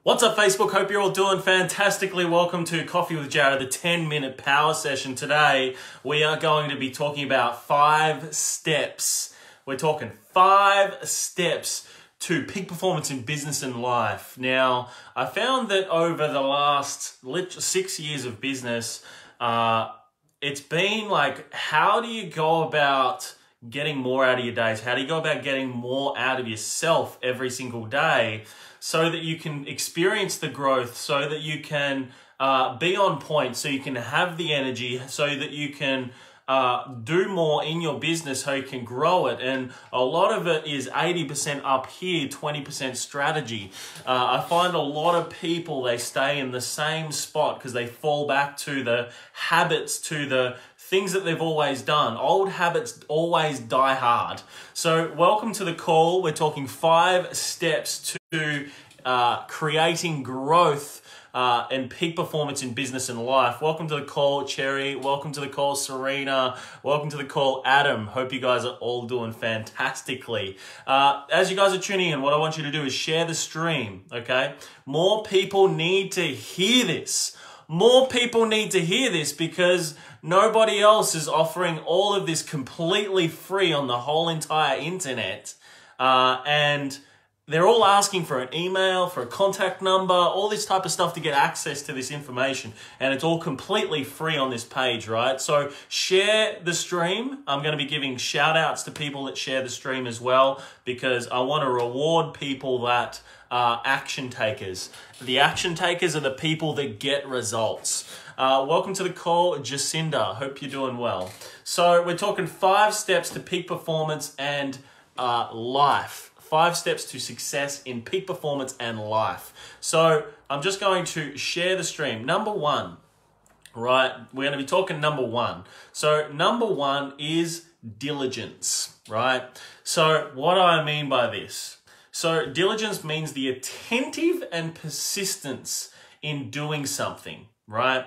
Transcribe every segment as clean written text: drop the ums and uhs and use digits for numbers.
What's up, Facebook? Hope you're all doing fantastically. Welcome to Coffee with Jared, the 10-minute power session. Today, we are going to be talking about 5 steps. We're talking 5 steps to peak performance in business and life. Now, I found that over the last 6 years of business, it's been like, how do you go about getting more out of your days? How do you go about getting more out of yourself every single day so that you can experience the growth, so that you can be on point, so you can have the energy, so that you can do more in your business, so you can grow it? And a lot of it is 80% up here, 20% strategy. I find a lot of people, they stay in the same spot because they fall back to the habits, to the things that they've always done. Old habits always die hard. So welcome to the call. We're talking 5 steps to creating growth and peak performance in business and life. Welcome to the call, Cherry. Welcome to the call, Serena. Welcome to the call, Adam. Hope you guys are all doing fantastically. As you guys are tuning in, what I want you to do is share the stream, okay? More people need to hear this. More people need to hear this because nobody else is offering all of this completely free on the whole entire internet. And they're all asking for an email, for a contact number, all this type of stuff to get access to this information. And it's all completely free on this page, right? So share the stream. I'm going to be giving shout outs to people that share the stream as well, because I want to reward people that are action takers. The action takers are the people that get results. Welcome to the call, Jacinda. Hope you're doing well. So we're talking 5 steps to peak performance and life. 5 steps to success in peak performance and life. So I'm just going to share the stream. Number 1, right? We're going to be talking number 1. So number 1 is diligence, right? So what do I mean by this? So diligence means the attentive and persistence in doing something, right?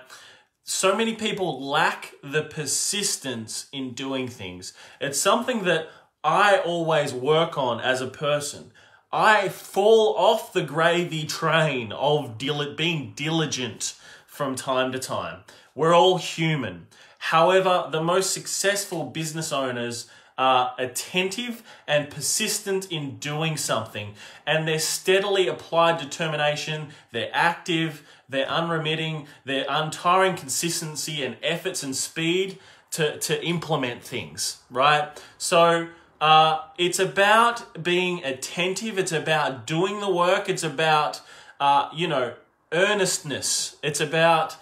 So many people lack the persistence in doing things. It's something that I always work on as a person. I fall off the gravy train of being diligent from time to time. We're all human. However, the most successful business owners are attentive and persistent in doing something, and they're steadily applied determination, they're active, they're unremitting, they're untiring consistency and efforts and speed to implement things, right? So it's about being attentive, it's about doing the work, it's about, earnestness, it's about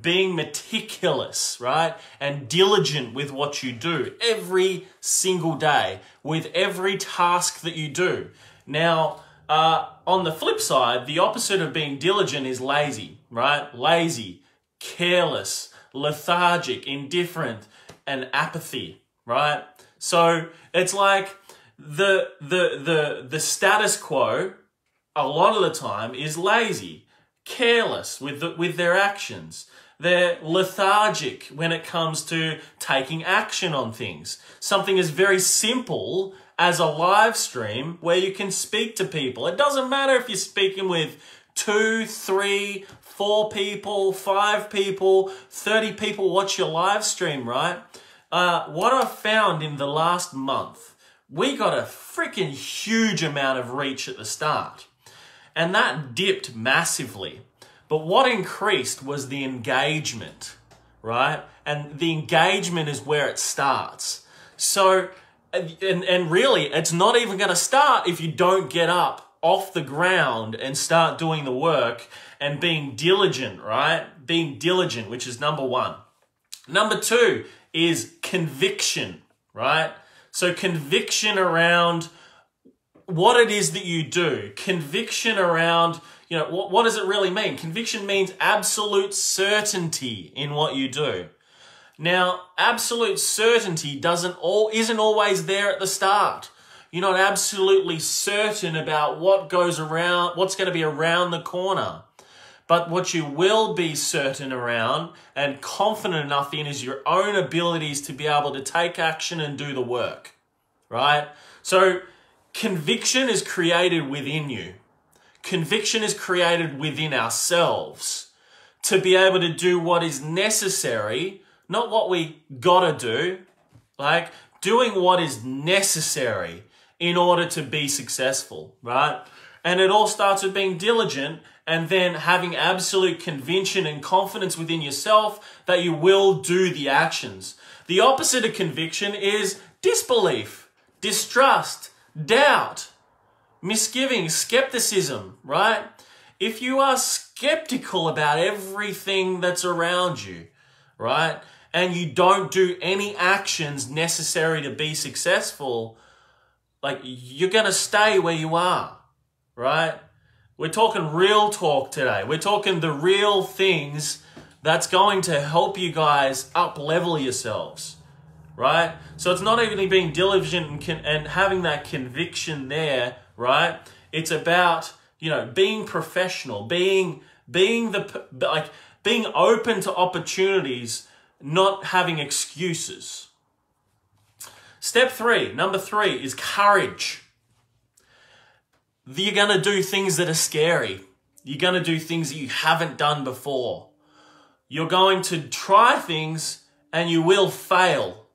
being meticulous, right? And diligent with what you do every single day, with every task that you do. Now, on the flip side, the opposite of being diligent is lazy, right? Lazy, careless, lethargic, indifferent, and apathy, right? So it's like the status quo a lot of the time is lazy, careless with their actions. They're lethargic when it comes to taking action on things. Something as very simple as a live stream where you can speak to people. It doesn't matter if you're speaking with 2, 3, 4 people, 5 people, 30 people watch your live stream, right? What I've found in the last month, we got a freaking huge amount of reach at the start. And that dipped massively. But what increased was the engagement, right? And the engagement is where it starts. So, and really, it's not even going to start if you don't get up off the ground and start doing the work and being diligent, right? Being diligent, which is number 1. Number 2 is conviction, right? So conviction around what it is that you do. Conviction around, what does it really mean? Conviction means absolute certainty in what you do. Now, absolute certainty isn't always there at the start. You're not absolutely certain about what's going to be around the corner. But what you will be certain around and confident enough in is your own abilities to be able to take action and do the work, right? So conviction is created within you. Conviction is created within ourselves to be able to do what is necessary, not what we gotta do, like doing what is necessary in order to be successful, right? And it all starts with being diligent and then having absolute conviction and confidence within yourself that you will do the actions. The opposite of conviction is disbelief, distrust, doubt, misgiving, skepticism, right? If you are skeptical about everything that's around you, right, and you don't do any actions necessary to be successful, like you're going to stay where you are, right? We're talking real talk today. We're talking the real things that's going to help you guys up-level yourselves, right? So it's not even being diligent and having that conviction there, right? It's about, you know, being professional, being open to opportunities, not having excuses. Step 3, number 3 is courage. You're going to do things that are scary. You're going to do things that you haven't done before. You're going to try things and you will fail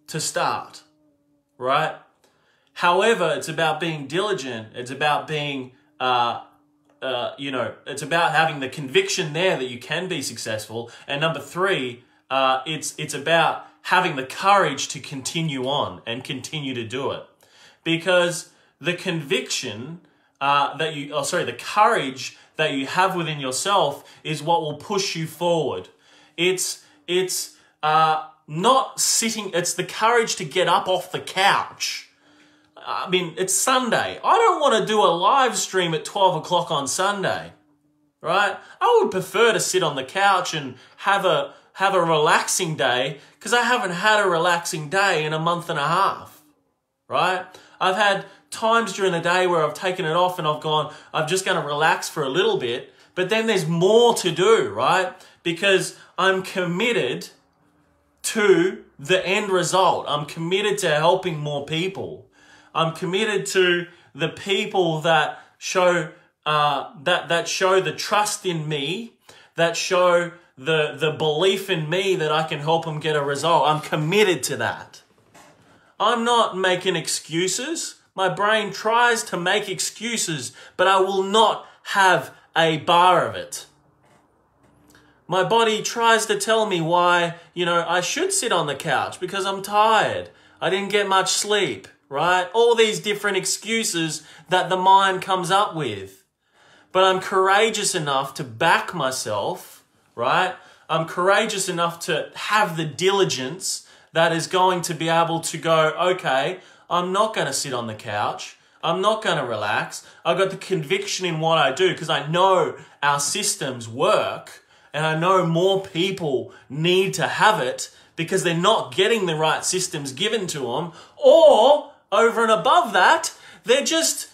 to start, right? However, it's about being diligent. It's about being, it's about having the conviction there that you can be successful. And number 3, it's about having the courage to continue on and continue to do it. Because the conviction the courage that you have within yourself is what will push you forward. It's not sitting, it's the courage to get up off the couch. I mean, it's Sunday. I don't want to do a live stream at 12 o'clock on Sunday, right? I would prefer to sit on the couch and have a relaxing day, because I haven't had a relaxing day in a month and a half, right? I've had times during the day where I've taken it off and I've gone, I'm just going to relax for a little bit, but then there's more to do, right? Because I'm committed to the end result. I'm committed to helping more people. I'm committed to the people that show that show the trust in me, that show the belief in me that I can help them get a result. I'm committed to that. I'm not making excuses. My brain tries to make excuses, but I will not have a bar of it. My body tries to tell me why, I should sit on the couch because I'm tired. I didn't get much sleep, right? All these different excuses that the mind comes up with. But I'm courageous enough to back myself, right? I'm courageous enough to have the diligence that is going to be able to go, okay, I'm not going to sit on the couch. I'm not going to relax. I've got the conviction in what I do because I know our systems work and I know more people need to have it because they're not getting the right systems given to them, or over and above that, they're just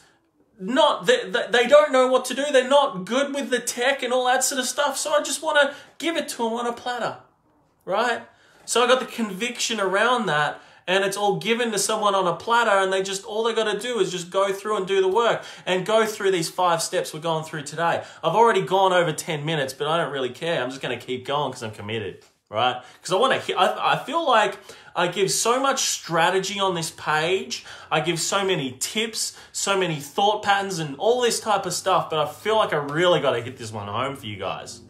not, they don't know what to do. They're not good with the tech and all that sort of stuff. So I just want to give it to them on a platter, right? So I got the conviction around that, and it's all given to someone on a platter, and all they got to do is just go through and do the work and go through these 5 steps we're going through today. I've already gone over 10 minutes, but I don't really care. I'm just going to keep going because I'm committed, right? Because I feel like I give so much strategy on this page. I give so many tips, so many thought patterns and all this type of stuff, but I feel like I really got to hit this one home for you guys.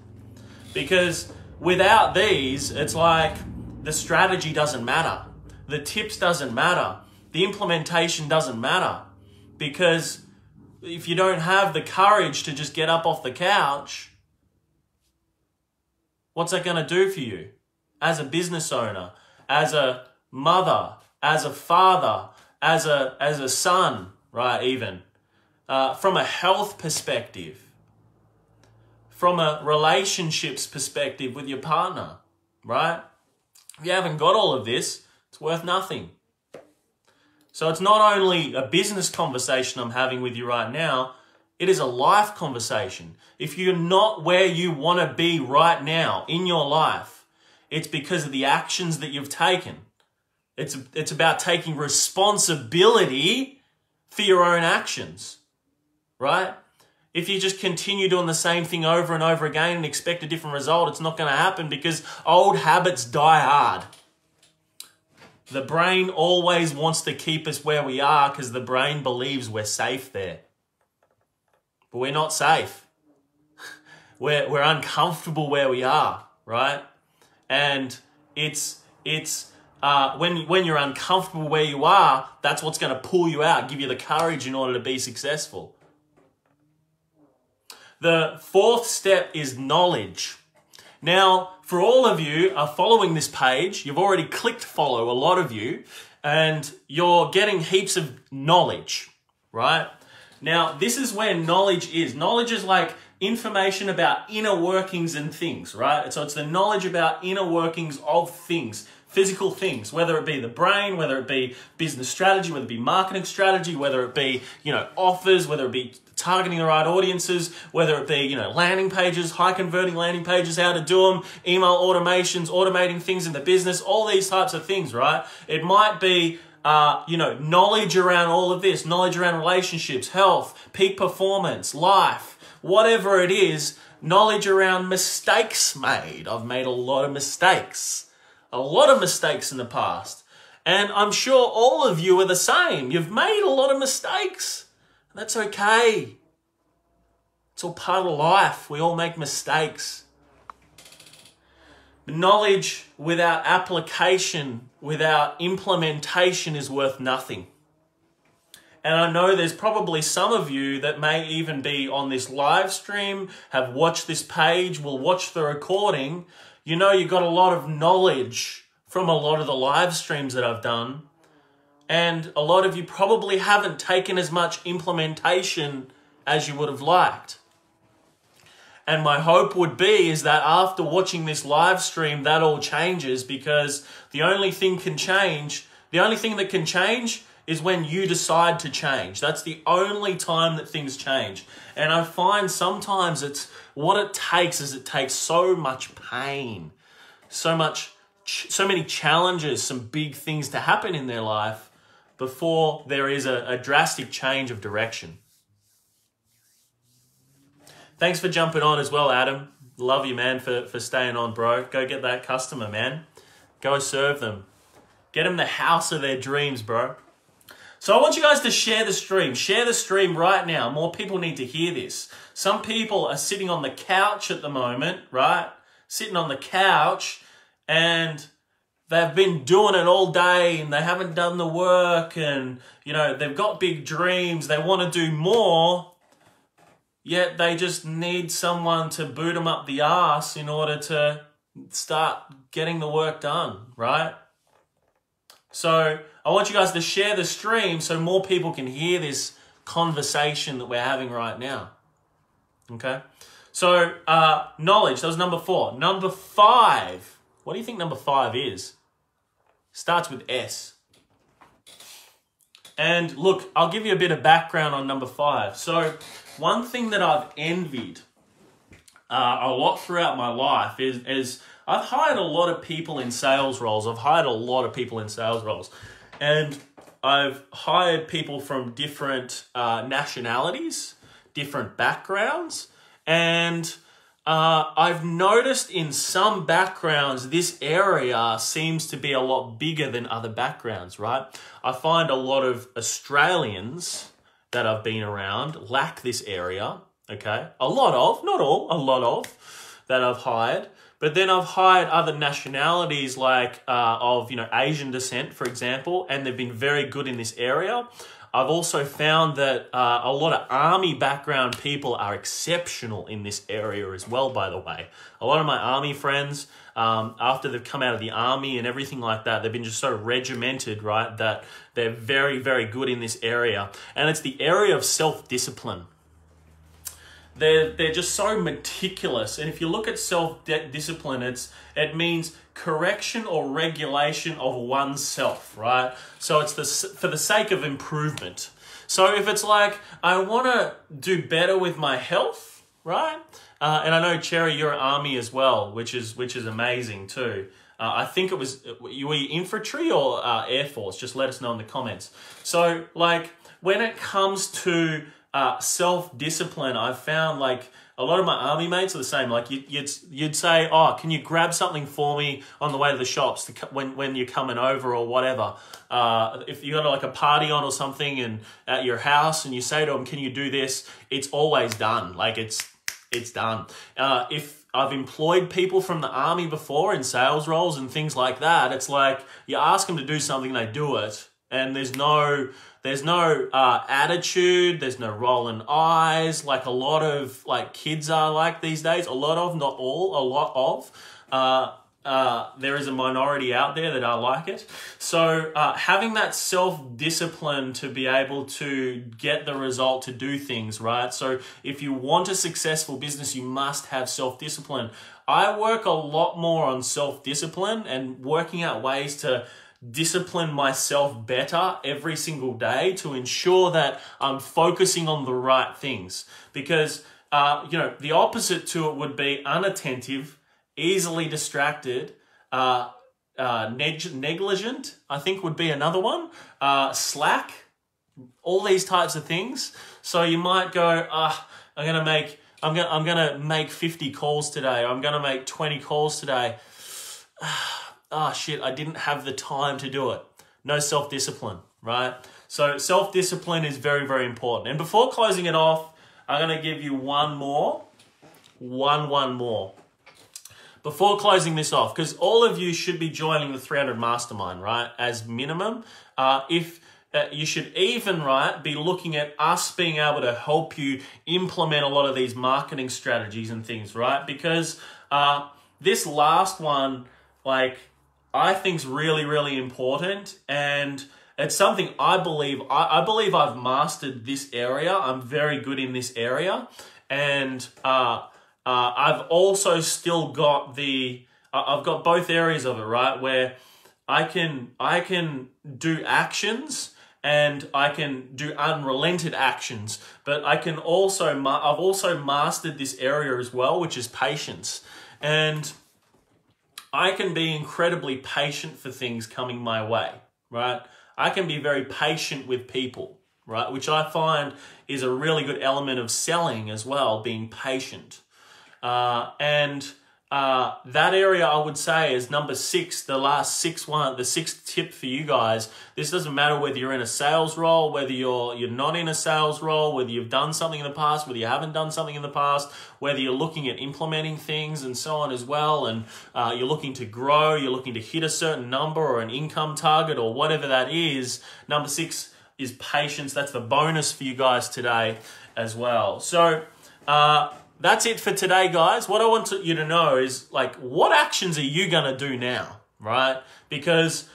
Because without these, it's like the strategy doesn't matter. The tips doesn't matter. The implementation doesn't matter. Because if you don't have the courage to just get up off the couch, what's that going to do for you? As a business owner, as a mother, as a father, as a son, right, even. From a health perspective, from a relationships perspective with your partner, right? If you haven't got all of this, it's worth nothing. So it's not only a business conversation I'm having with you right now, it is a life conversation. If you're not where you want to be right now in your life, it's because of the actions that you've taken. It's about taking responsibility for your own actions, right? If you just continue doing the same thing over and over again and expect a different result, it's not going to happen because old habits die hard. The brain always wants to keep us where we are because the brain believes we're safe there. But we're not safe. We're uncomfortable where we are, right? And it's when you're uncomfortable where you are, that's what's going to pull you out, give you the courage in order to be successful. The fourth step is knowledge. Now, for all of you are following this page, you've already clicked follow, a lot of you, and you're getting heaps of knowledge, right? Now, this is where knowledge is. Knowledge is like information about inner workings and things, right? So it's the knowledge about inner workings of things, physical things, whether it be the brain, whether it be business strategy, whether it be marketing strategy, whether it be, offers, whether it be targeting the right audiences, whether it be, landing pages, high converting landing pages, how to do them, email automations, automating things in the business, all these types of things, right? It might be, knowledge around all of this, knowledge around relationships, health, peak performance, life, whatever it is, knowledge around mistakes made. I've made a lot of mistakes in the past. And I'm sure all of you are the same. You've made a lot of mistakes. That's okay. It's all part of life. We all make mistakes. Knowledge without application, without implementation is worth nothing. And I know there's probably some of you that may even be on this live stream, have watched this page, will watch the recording. You got a lot of knowledge from a lot of the live streams that I've done. And a lot of you probably haven't taken as much implementation as you would have liked. And my hope would be is that after watching this live stream, that all changes, because the only thing that can change is when you decide to change. That's the only time that things change. And I find sometimes it takes so much pain, so many challenges, some big things to happen in their life before there is a drastic change of direction. Thanks for jumping on as well, Adam. Love you, man, for staying on, bro. Go get that customer, man. Go serve them. Get them the house of their dreams, bro. So I want you guys to share the stream. Share the stream right now. More people need to hear this. Some people are sitting on the couch at the moment, right? Sitting on the couch and they've been doing it all day and they haven't done the work and, they've got big dreams. They want to do more, yet they just need someone to boot them up the arse in order to start getting the work done, right? So I want you guys to share the stream so more people can hear this conversation that we're having right now. Okay? So knowledge, that was number 4. Number 5, what do you think number 5 is? Starts with S. And look, I'll give you a bit of background on number 5. So one thing that I've envied a lot throughout my life is I've hired a lot of people in sales roles. And I've hired people from different nationalities, different backgrounds, and I've noticed in some backgrounds, this area seems to be a lot bigger than other backgrounds, right? I find a lot of Australians that I've been around lack this area, okay? A lot of that I've hired. But then I've hired other nationalities like of Asian descent, for example, and they've been very good in this area. I've also found that a lot of army background people are exceptional in this area as well, by the way. A lot of my army friends, after they've come out of the army and everything like that, they've been just so regimented, right, that they're very, very good in this area. And it's the area of self-discipline. They're just so meticulous. And if you look at self-discipline, it means correction or regulation of oneself, right? So it's for the sake of improvement. So if it's like, I want to do better with my health, right? And I know, Cherry, you're Army as well, which is amazing too. I think were you infantry or Air Force? Just let us know in the comments. So like when it comes to self-discipline, I've found like a lot of my army mates are the same. Like you'd say, oh, can you grab something for me on the way to the shops when you're coming over or whatever. If you got like a party on or something and at your house and you say to them, can you do this? It's always done. Like it's done. If I've employed people from the army before in sales roles and things like that, it's like you ask them to do something, they do it. And there's no attitude, there's no rolling eyes, like a lot of like kids are like these days. A lot of, not all, a lot of. There is a minority out there that are like it. So having that self-discipline to be able to get the result to do things, right? So if you want a successful business, you must have self-discipline. I work a lot more on self-discipline and working out ways to discipline myself better every single day to ensure that I'm focusing on the right things. Because, the opposite to it would be unattentive, easily distracted, negligent, I think would be another one, slack, all these types of things. So you might go, I'm gonna make 50 calls today, or I'm gonna make 20 calls today. Shit, I didn't have the time to do it. No self-discipline, right? So self-discipline is very, very important. And before closing it off, I'm going to give you one more. Before closing this off, because all of you should be joining the 300 Mastermind, right? As minimum. If you should even, right, be looking at us being able to help you implement a lot of these marketing strategies and things, right? Because this last one, like, I think is really, really important, and it's something I believe I've mastered this area. I'm very good in this area, and I've also still got I've got both areas of it, right, where I can do actions and I can do unrelented actions, but I've also mastered this area as well, which is patience. And I can be incredibly patient for things coming my way, right? I can be very patient with people, right? Which I find is a really good element of selling as well, being patient. That area I would say is number 6, the sixth tip for you guys. This doesn't matter whether you're in a sales role, whether you're not in a sales role, whether you've done something in the past, whether you haven't done something in the past, whether you're looking at implementing things and so on as well, and you're looking to grow, you're looking to hit a certain number or an income target or whatever that is. Number 6 is patience. That's the bonus for you guys today as well. So, that's it for today, guys. What I want you to know is, like, what actions are you going to do now, right? Because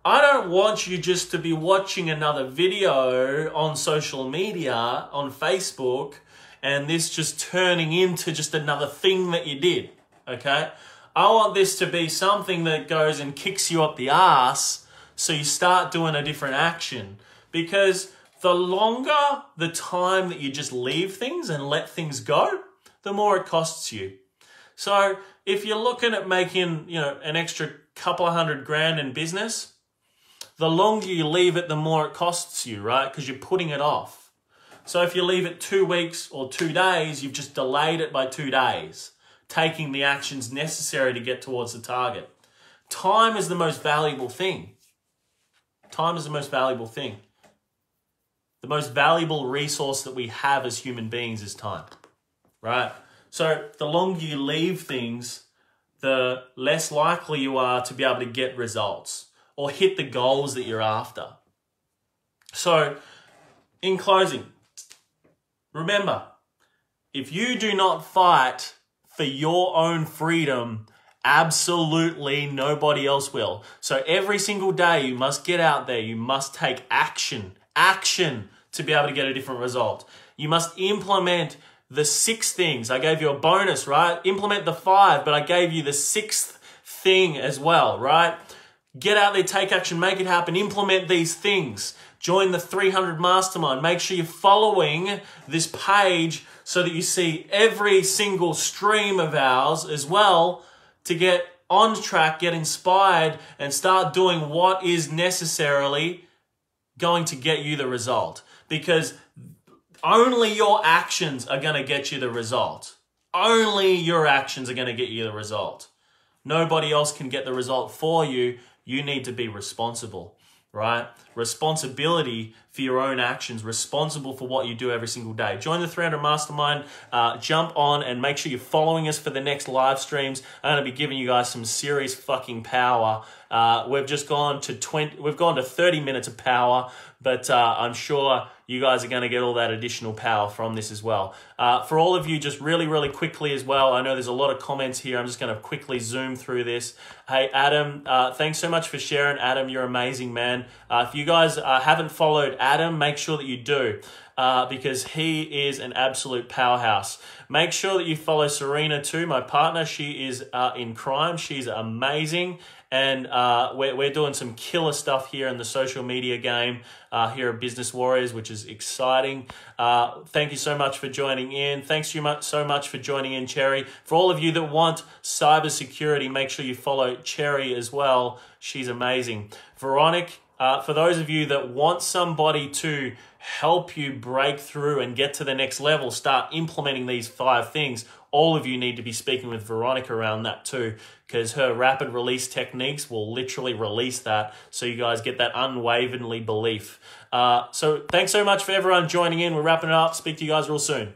I don't want you just to be watching another video on social media, on Facebook, and this just turning into just another thing that you did, okay? I want this to be something that goes and kicks you up the ass so you start doing a different action. Because the longer the time that you just leave things and let things go, the more it costs you. So if you're looking at making, an extra couple of $100,000 in business, the longer you leave it, the more it costs you, right? Because you're putting it off. So if you leave it 2 weeks or 2 days, you've just delayed it by 2 days, taking the actions necessary to get towards the target. Time is the most valuable thing. Time is the most valuable thing. The most valuable resource that we have as human beings is time. Right? So the longer you leave things, the less likely you are to be able to get results or hit the goals that you're after. So in closing, remember, if you do not fight for your own freedom, absolutely nobody else will. So every single day you must get out there, you must take action to be able to get a different result. You must implement the 6 things. I gave you a bonus, right? Implement the 5, but I gave you the 6th thing as well, right? Get out there, take action, make it happen, implement these things. Join the 300 Mastermind. Make sure you're following this page so that you see every single stream of ours as well to get on track, get inspired, and start doing what is necessarily going to get you the result. Because Only your actions are going to get you the result. Only your actions are going to get you the result. Nobody else can get the result for you. You need to be responsible, right? Responsibility for your own actions, responsible for what you do every single day. Join the 300 Mastermind, jump on and make sure you're following us for the next live streams. I'm going to be giving you guys some serious fucking power. We've just gone to 30 minutes of power, but I'm sure you guys are going to get all that additional power from this as well. For all of you, just really quickly as well, I know there's a lot of comments here. I'm just going to quickly zoom through this. Hey, Adam, thanks so much for sharing. Adam, you're amazing, man. If you guys haven't followed Adam, make sure that you do. Because he is an absolute powerhouse. Make sure that you follow Serena too, my partner. She is in crime. She's amazing. And we're doing some killer stuff here in the social media game here at Business Warriors, which is exciting. Thank you so much for joining in. Thanks so much for joining in, Cherry. For all of you that want cybersecurity, make sure you follow Cherry as well. She's amazing. Veronica, for those of you that want somebody to help you break through and get to the next level, start implementing these 5 things, all of you need to be speaking with Veronica around that too, because her rapid release techniques will literally release that so you guys get that unwaveringly belief. So thanks so much for everyone joining in. We're wrapping it up. Speak to you guys real soon.